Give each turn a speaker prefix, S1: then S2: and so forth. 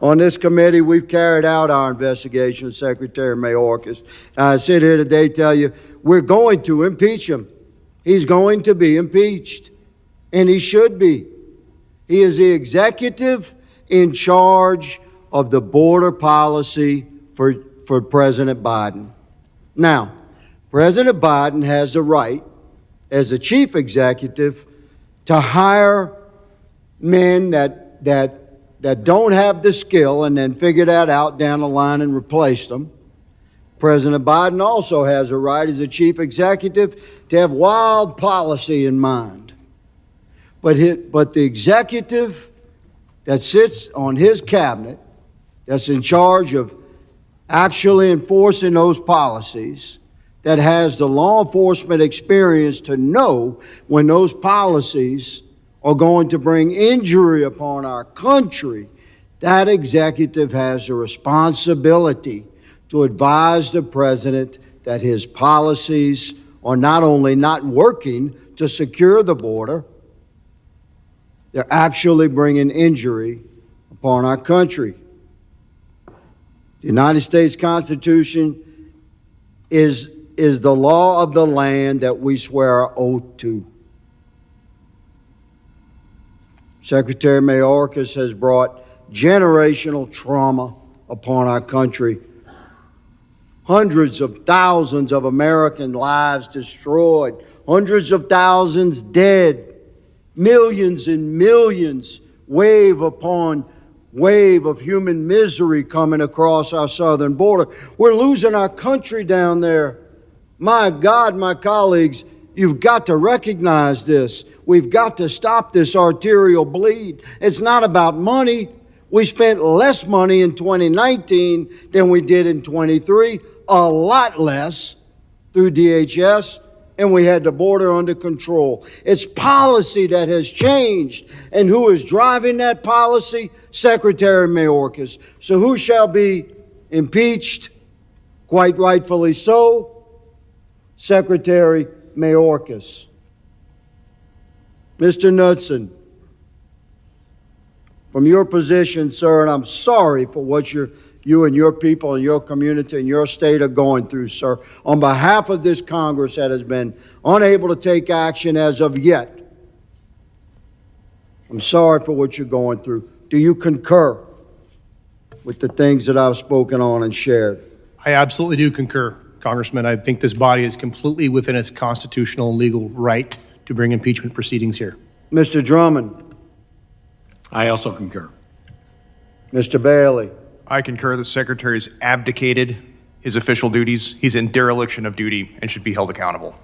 S1: On this committee, we've carried out our investigation of Secretary Mayorkas. I sit here today to tell you, we're going to impeach him. He's going to be impeached, and he should be. He is the executive in charge of the border policy for President Biden. Now, President Biden has the right, as the chief executive, to hire men that don't have the skill and then figure that out down the line and replace them. President Biden also has a right as a chief executive to have wild policy in mind. But the executive that sits on his cabinet, that's in charge of actually enforcing those policies, that has the law enforcement experience to know when those policies are going to bring injury upon our country, that executive has a responsibility to advise the president that his policies are not only not working to secure the border, they're actually bringing injury upon our country. The United States Constitution is the law of the land that we swear our oath to. Secretary Mayorkas has brought generational trauma upon our country. Hundreds of thousands of American lives destroyed, hundreds of thousands dead, millions and millions, wave upon wave of human misery coming across our southern border. We're losing our country down there. My God, my colleagues, you've got to recognize this. We've got to stop this arterial bleed. It's not about money. We spent less money in 2019 than we did in 23, a lot less through DHS, and we had the border under control. It's policy that has changed, and who is driving that policy? Secretary Mayorkas. So who shall be impeached? Quite rightfully so, Secretary Mayorkas. Mr. Knudsen, from your position, sir, and I'm sorry for what you and your people and your community and your state are going through, sir, on behalf of this Congress that has been unable to take action as of yet, I'm sorry for what you're going through. Do you concur with the things that I've spoken on and shared?
S2: I absolutely do concur, Congressman. I think this body is completely within its constitutional and legal right to bring impeachment proceedings here.
S1: Mr. Drummond.
S3: I also concur.
S1: Mr. Bailey.
S4: I concur the Secretary has abdicated his official duties. He's in dereliction of duty and should be held accountable.